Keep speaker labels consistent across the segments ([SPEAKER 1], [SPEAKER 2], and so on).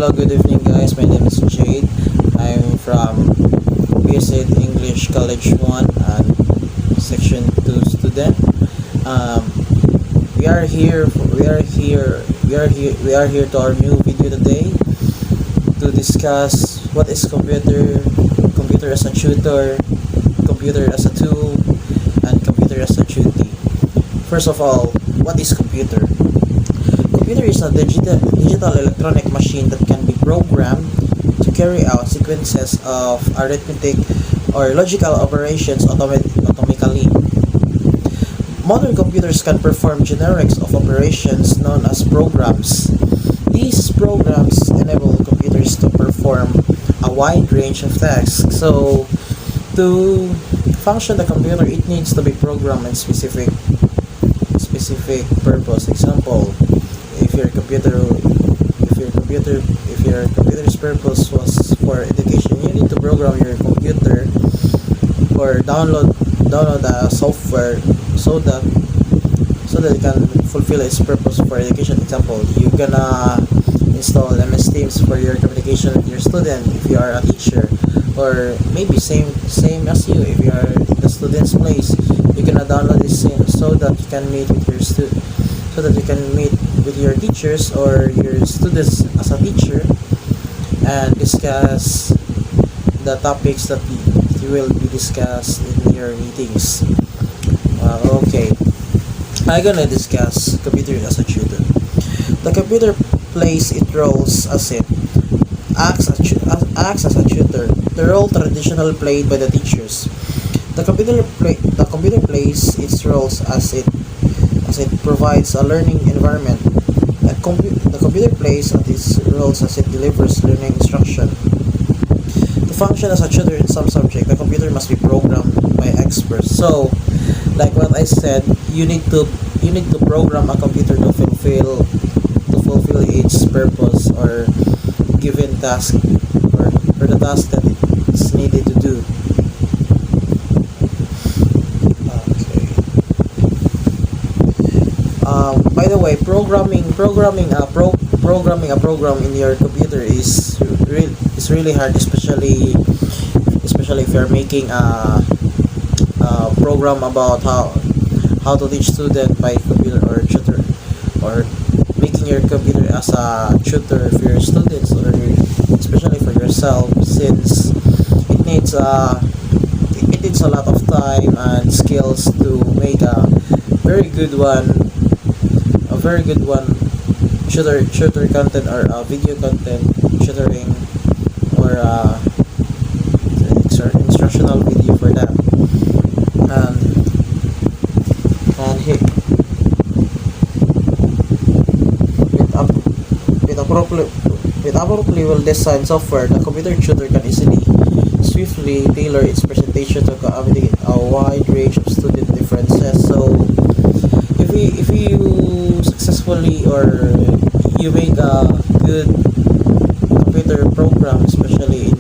[SPEAKER 1] Hello, good evening, guys. My name is Jade. I'm from BSA English College 1 and Section 2 student. Um, we are here. We are here to our new video today to discuss what is computer as a tutor, computer as a tool, and computer as a duty. First of all, what is computer? Computer is a digital electronic machine that can be programmed to carry out sequences of arithmetic or logical operations automatically. Modern computers can perform generics of operations known as programs. These programs enable computers to perform a wide range of tasks. So, to function the computer, it needs to be programmed in specific purpose. Example, if your computer's purpose was for education, you need to program your computer or download the software so that it can fulfill its purpose for education. Example, you're gonna install MS Teams for your communication with your student if you are a teacher, or maybe same as you, if you are in the student's place, you're gonna download this so that you can meet with your teachers or your students as a teacher and discuss the topics that will be discussed in your meetings. Okay, I'm gonna discuss computer as a tutor. The computer plays its roles as it acts as a tutor, the role traditionally played by the teachers. The computer plays its roles as it provides a learning environment. The computer plays its roles as it delivers learning instruction. To function as a tutor in some subject, the computer must be programmed by experts. So, like what I said, you need to program a computer to fulfill its purpose or given task or the task that it's needed to do. By the way, programming a program in your computer is really hard, especially if you're making a program about how to teach student by computer or tutor, or making your computer as a tutor for your students, or especially for yourself, since it needs a lot of time and skills to make a very good one tutor content, or video content tutoring, or instructional video for that. And here, with appropriately well-designed software, the computer tutor can swiftly tailor its presentation to accommodate a wide range of student differences. So, if you successfully or you make a good computer program, especially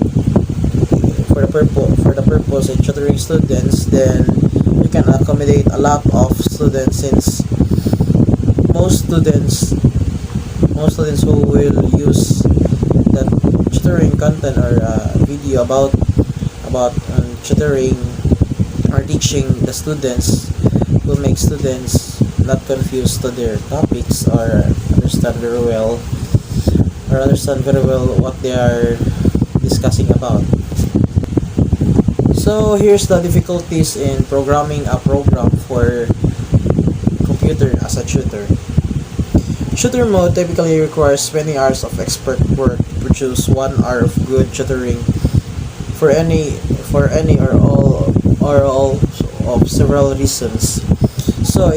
[SPEAKER 1] for the purpose of tutoring students, then you can accommodate a lot of students, since most students who will use that tutoring content or video about tutoring or teaching the students will make students not confused to their topics, or understand very well what they are discussing about. So here's the difficulties in programming a program for computer as a tutor. Tutor mode typically requires many hours of expert work to produce 1 hour of good tutoring for any or all of several reasons. So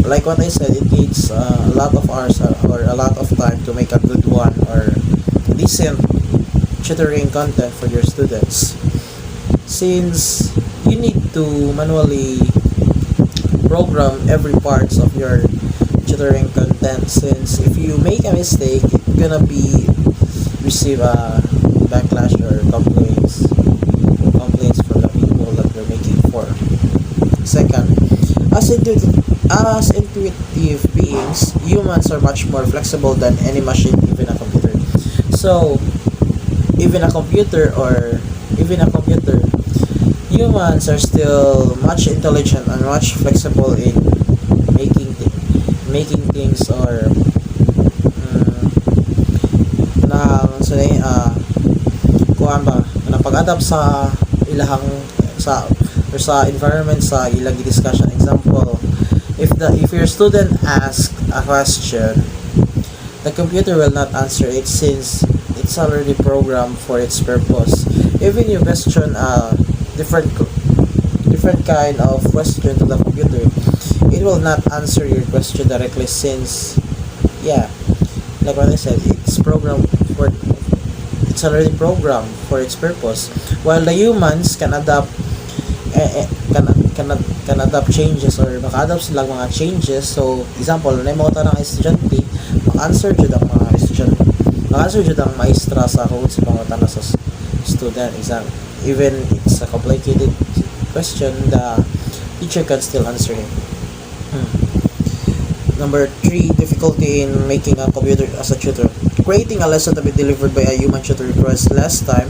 [SPEAKER 1] like what I said, it needs a lot of hours or a lot of time to make a good one or decent tutoring content for your students, since you need to manually program every parts of your tutoring content, since if you make a mistake, it's gonna be receive a backlash or complaints from the people that you're making for. Second, as intuitive beings, humans are much more flexible than any machine, even a computer. So even a computer or even a computer, humans are still much intelligent and much flexible in making things or nang kuan ba napag-adapt sa ilahang sa or sa environment sa ilang discussion. Example, if your student asks a question, the computer will not answer it since it's already programmed for its purpose. Even you question a different kind of question to the computer, it will not answer your question directly since, yeah, like what I said, it's already programmed for its purpose. While the humans can adapt can adapt changes or maka-adapt sila mga changes. So example, na mga tanang estudyante, maka-answer jud ang mga estudyante, maka-answer jud ang maestra sa kung sa mga tanang sa student exam. Even it's a complicated question, the teacher can still answer it. Number 3, difficulty in making a computer as a tutor. Creating a lesson to be delivered by a human tutor requires less time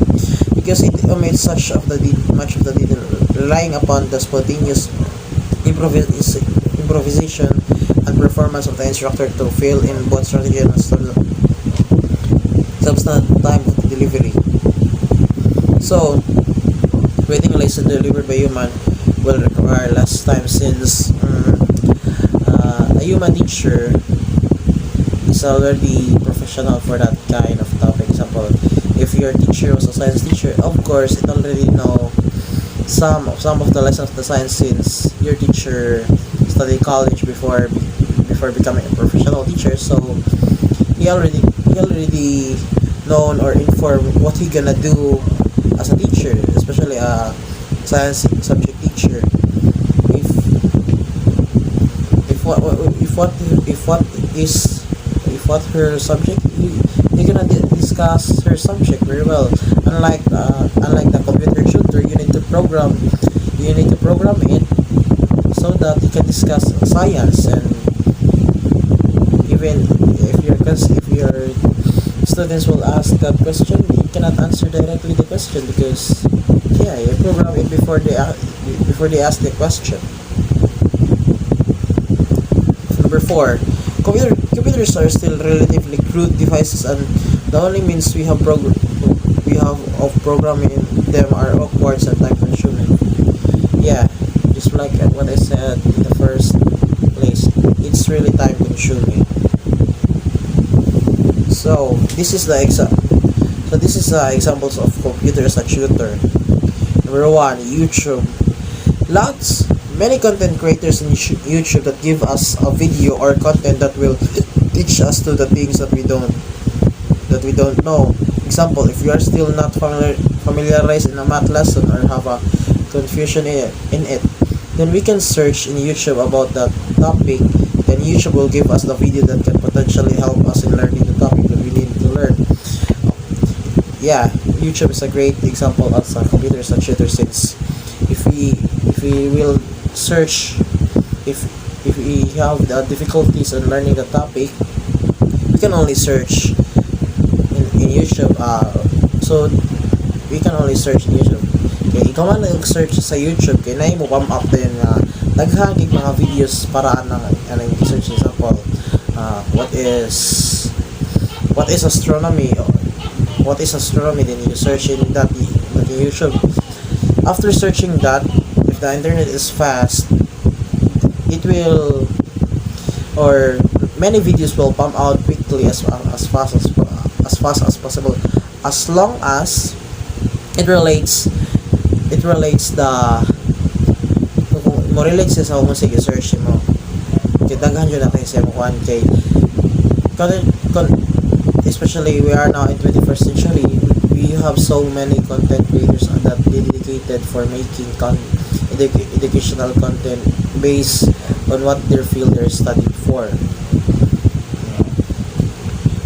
[SPEAKER 1] because it omits much of the detail, relying upon the spontaneous improvisation and performance of the instructor to fill in both strategy and substantive time of delivery. So, creating a lesson delivered by human will require less time since a human teacher is already professional for that kind of topic. Example, if your teacher was a science teacher, of course it already know some of the lessons of the science since your teacher studied college before becoming a professional teacher. So he already known or informed what he gonna do as a teacher, especially a science subject teacher. If what her subject, you're gonna discuss her subject very well. Unlike the computer tutor, you need to program it so that you can discuss science. And even if your students will ask that question, you cannot answer directly the question because you program it before they ask the question. Number 4, computers are still relatively crude devices, and the only means we have of programming them are awkward and time consuming. Yeah, just like what I said in the first place, it's really time consuming. So this is examples of computers as a tutor. Number 1, YouTube. Many content creators in YouTube that give us a video or content that will teach us to the things that we don't know. Example, if you are still not familiarized in a math lesson or have a confusion in it, then we can search in YouTube about that topic. Then YouTube will give us the video that can potentially help us in learning the topic that we need to learn. Yeah, YouTube is a great example as a computer as a tutor, since if we will search, if we have the difficulties in learning the topic, we can only search in YouTube. So we can only search in YouTube. Okay, ikaw man nag-search sa YouTube, kaya na mo come up din nga naghagig mga videos para anang search. Example, what is astronomy, then you search in that in YouTube. After searching that, if the internet is fast, it will, or many videos will pump out quickly as fast as possible, as long as it relates mo relates sa kung sige search mo. Kaya daghan yun na kayo sa mukuhan kay especially we are now in 21st century. We have so many content creators that dedicated for making educational content based on what their field they're studied for.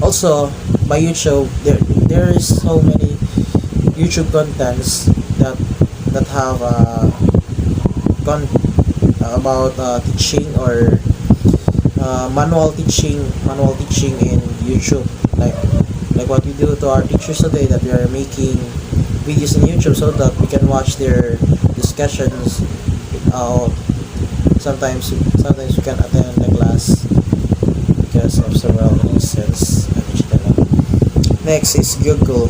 [SPEAKER 1] Also, by YouTube, there is so many YouTube contents that have about teaching or manual teaching in YouTube. Like like what we do to our teachers today, that we are making videos on YouTube so that we can watch their discussions. uh, sometimes we can attend the class because of several reasons. Next is Google.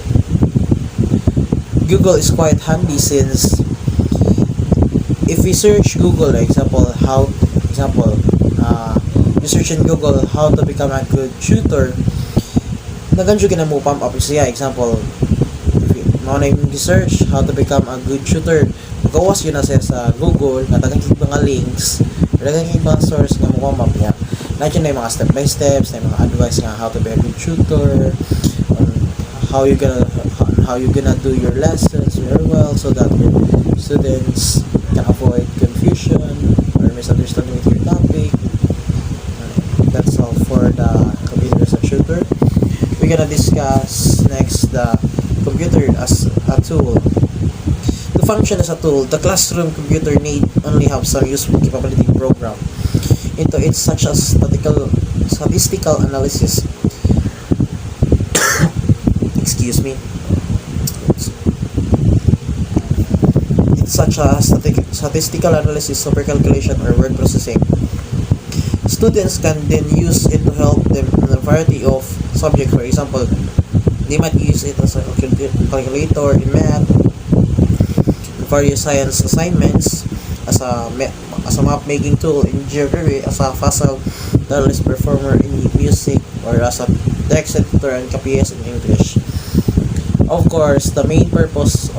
[SPEAKER 1] Google is quite handy since if we search Google, you search in Google how to become a good tutor, naganjo ka na mo pump up siya. Example, if mo na yung research how to become a good tutor, magawas yun na siya sa Google, natagang mga links, natagang mga source nga mo pump up niya. Nandiyan na yung mga step by steps, na yung mga advice nga how to be a good tutor, how you gonna do your lessons very well so that your students can avoid confusion or misunderstanding with your topic. That's all for the computer as a tutor. We're gonna discuss next the computer as a tool. To function as a tool, the classroom computer need only have some useful capability program into it, such as statistical analysis. Excuse me. It's such as statistical analysis, super calculation, or word processing. Students can then use it to help them in a variety of subjects. For example, they might use it as a calculator in math, various science assignments, as a map making tool in geography, as a fossil analyst performer in music, or as a text editor and copyist in English. Of course, the main purpose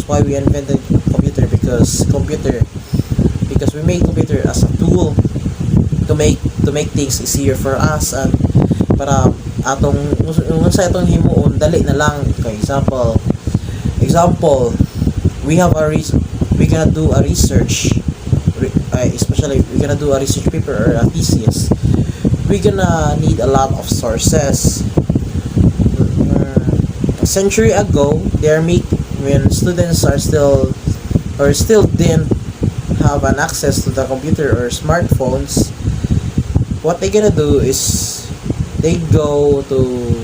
[SPEAKER 1] why we invented computer, because we made computer as a tool to make things easier for us, and para atong unsa itong himuon dali na lang. For example, we gonna do a research, especially we gonna do a research paper or a thesis. We gonna need a lot of sources. A century ago, when students are still didn't have an access to the computer or smartphones, what they gonna do is they go to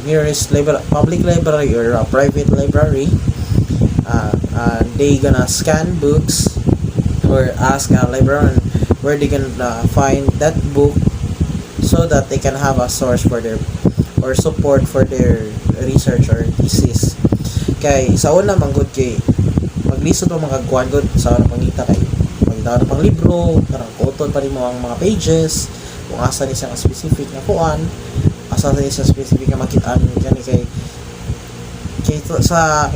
[SPEAKER 1] nearest public library or a private library. They gonna scan books or ask a librarian where they can find that book so that they can have a source for their or support for their research or thesis. Kay sa una manggod kay maglisod mo mga kuan gud sa una pangita kay magdaw na pang libro, karang kuton pa rin mo ang mga pages kung asa ni sa specific na kuan, asa ni sa specific na makitaan kani kay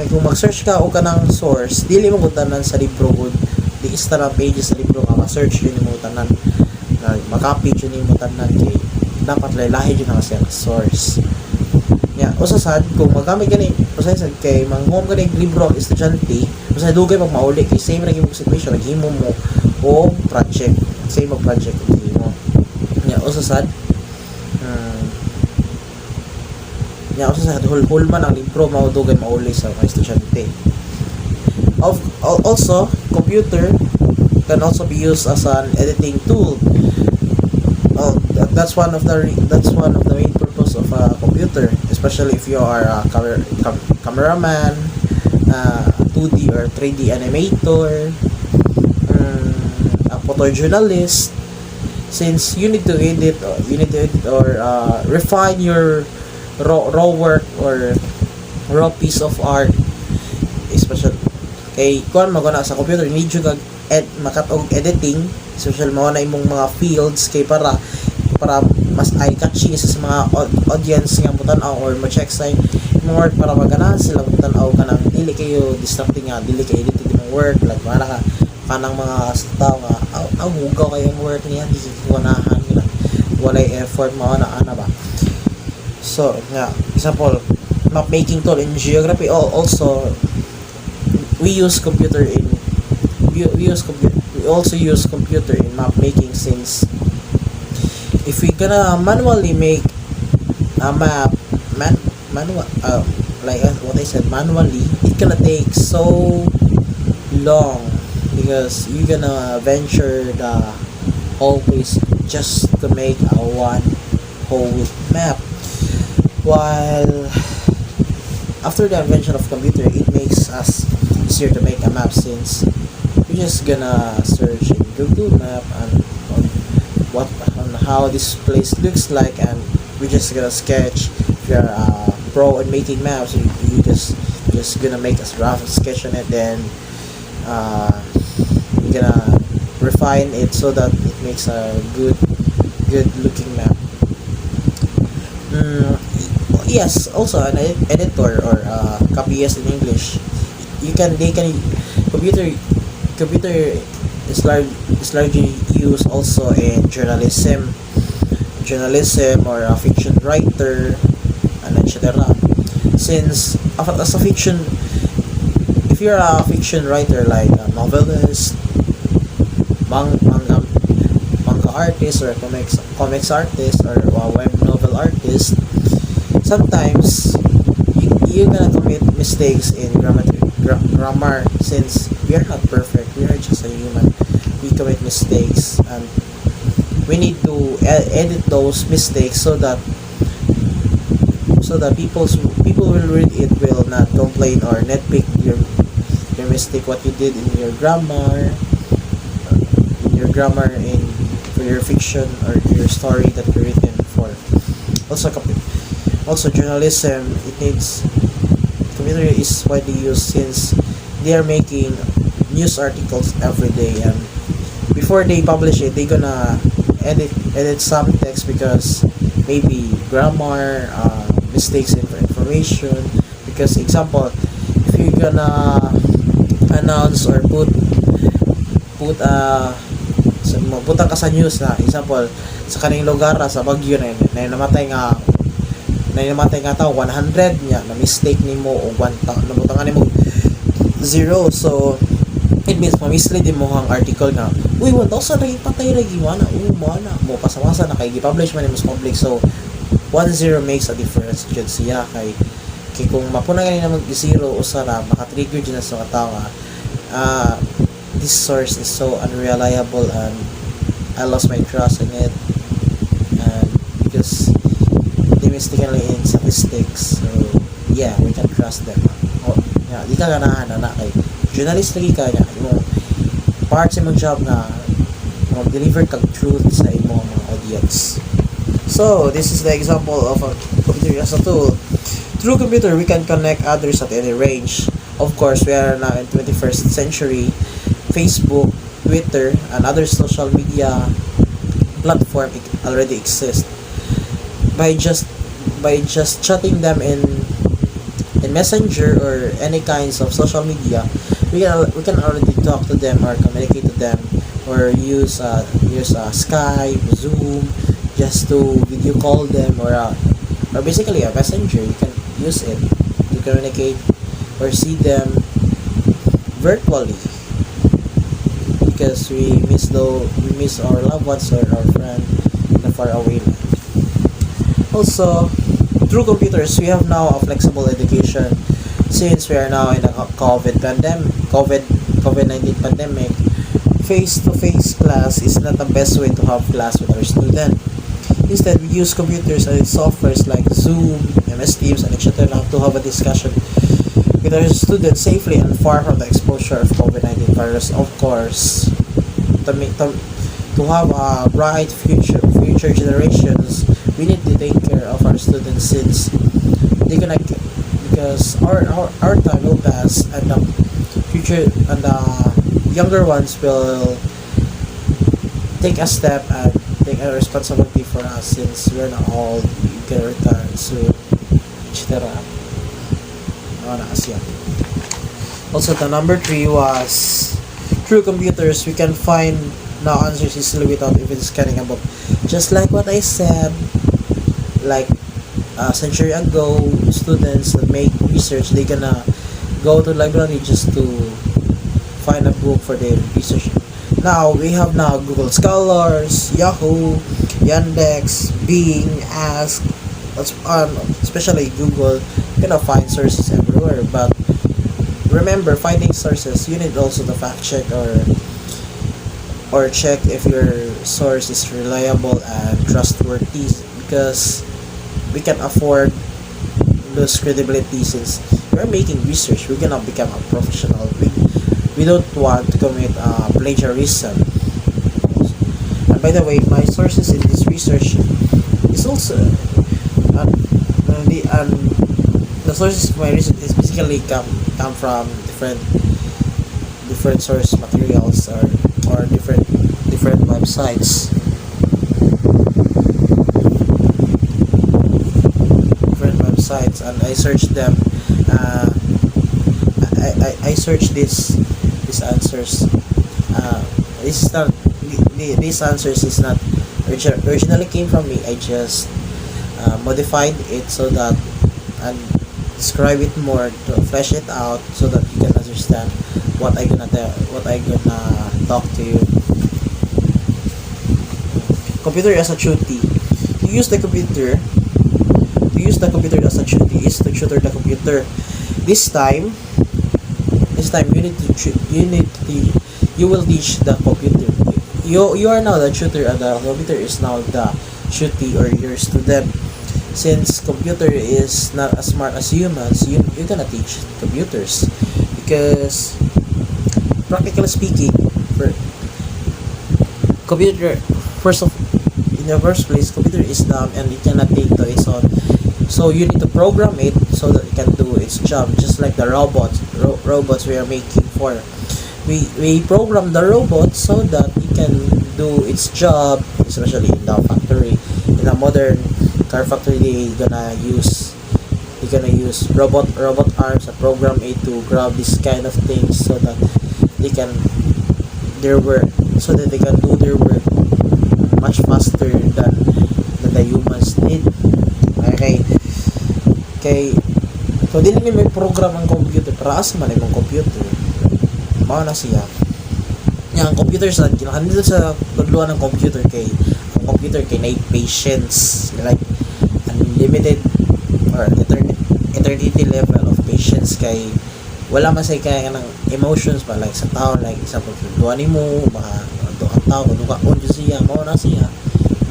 [SPEAKER 1] kung mag-search ka o kanang source, dili mo gutanan sa libro gud, di isa na pages sa libro nga ma-search yun mo tanan, na makapage yun mo tanan, kay dapat lahi yun ang siya source. Usasad kung magamit gani usasad kay manghom gani libro ang estudyante, usasad dugay pag mauli kay same ra gyud situation, naghimo mo o project, same mag project mo. Usasad usasad hulman ang libro mao dugay mauli sa mga estudyante. Also, computer can also be used as an editing tool. That's one of the main purpose of a computer, especially if you are a cameraman, 2D or 3D animator, a photojournalist. Since you need to edit or refine your raw work or raw piece of art, especially kay kuan magana sa computer, need you makatog editing, especially mo na imong mga fields kay para mas eye-catching sa mga audience nga mutan-aw or ma-check sa imong work, para maganahan sila mutan-aw kanang dili kayo distracting nga, dili kayo editing imong work, like para ka kanang mga tao nga hugaw kayo yung work niya, di ko ganahan nila, walay effort mo na ana ba. So example, map making tool in geography. Also we also use computer in map making, since if we gonna manually make a map like what I said, manually, it gonna take so long because you're gonna venture the whole place just to make a one whole map. While after the invention of computer, it makes us easier to make a map since we're just gonna search in Google Map and on what on how this place looks like, and we're just gonna sketch. If you're a pro in making maps, you just gonna make a rough sketch on it, then you're gonna refine it so that it makes a good looking map. mm, yes, also an editor or copyist in English, you can they can computer computer is largely used also in journalism or a fiction writer, and etc. Since as a fiction, if you're a fiction writer like a novelist, manga artist, or comics artist, or a web novel artist, sometimes you're gonna commit mistakes in grammar, since we are not perfect, we are just a human. We commit mistakes, and we need to edit those mistakes so that people will read it, will not complain or nitpick your mistake, what you did in your grammar, in for your fiction or your story that you written for. Also journalism, it needs computer is widely used since they are making news articles every day, and before they publish it, they gonna edit some text because maybe grammar, mistakes in information. Because example, if you're gonna announce or punta ka sa news na example sa kaning lugar sa Baguio na namatay nga tao 100 niya, na mistake nimo o 1 nabutangan nimo 0, so it means ma-mislead mo ang article na uy 1,000 lagi patay lagi mana mo pasamasa na kay gi-publish man sa public. So 1-0 makes a difference jud siya kay kung mapuna ganina mag-0 usara maka-trigger din sa tao this source is so unreliable, and I lost my trust in it, and because they mistakenly in statistics, so yeah, we can trust them. Yeah, di ka ganahan na kay journalist lagi ka niya, yung part sa imong job na mag-deliver kag truth sa imong mga audience. So this is the example of a computer as a tool. Through computer, we can connect others at any range. Of course, we are now in 21st century. Facebook, Twitter, and other social media platform already exist. By just chatting them in Messenger or any kinds of social media, we can already talk to them or communicate to them, or use Skype, Zoom, just to video call them, or basically a messenger. You can use it to communicate or see them virtually, because we miss our loved ones or our friend in a far away land. Also, through computers, we have now a flexible education. Since we are now in a COVID-19 pandemic, face-to-face class is not the best way to have class with our student. Instead, we use computers and softwares like Zoom, MS Teams, and etc. to have a discussion with our students safely and far from the exposure of COVID-19 virus. Of course, to have a bright future generations, we need to take care of our students, since because our time will pass, and the future and the younger ones will take a step and take a responsibility for us, since we're not old, we can retire soon, etc. Also, the number 3 was through computers we can find now answers easily without even scanning a book. Just like what I said, like a century ago, students that make research, they gonna go to library just to find a book for their research. Now we have Google Scholars, Yahoo, Yandex, Bing, Ask, especially Google. You can find sources everywhere, but remember, finding sources, you need also to fact check or check if your source is reliable and trustworthy, because we can afford lose credibility since we're making research. We're gonna become a professional. We don't want to commit plagiarism. And by the way, my sources in this research is also the sources of my research is basically come from different source materials or different websites. Different websites, and I search them. I search these answers. This is not these answers is not originally came from me. I just modified it so that and describe it more to flesh it out so that you can understand what I gonna talk to you. Computer as a tutee. To use the computer as a tutee is to tutor the computer. This time you will teach the computer. You are now the tutor, and the computer is now the tutee or your student. Since computer is not as smart as humans, you're gonna teach computers, because practically speaking, for computer, in the first place, computer is dumb and it cannot think to its own. So you need to program it so that it can do its job, just like the robots we are making for. We program the robot so that it can do its job, especially in the factory. In a modern car factory, they're gonna use robot arms and program it to grab this kind of things so that they can do their work much faster than the humans did. Okay, so dili ni may program ang computer, para asa man imong computer mao na siya. Ang computer sa kinahandle sa tudluan ng computer kay ang computer kay nay patience, like unlimited or eternity level of patience, kay wala man say kaya ng emotions pa, like sa tao, like example tudluan nimo baka ang tao duka on siya mao na siya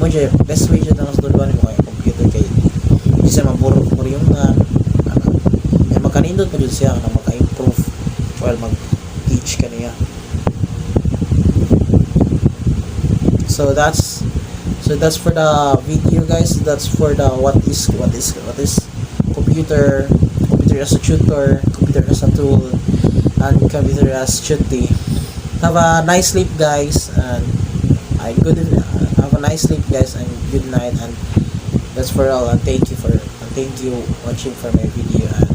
[SPEAKER 1] mo jay best way jud ang tudluan nimo kay computer kay di siya maburo yung may makanindot pa jud siya na maka-improve while mag-teach kaniya. So that's for the video, guys. That's for the what is computer as a tutor, computer as a tool, and computer as tutee. Have a nice sleep, guys, and have a nice sleep, guys, and good night. And that's for all. And thank you watching for my video. And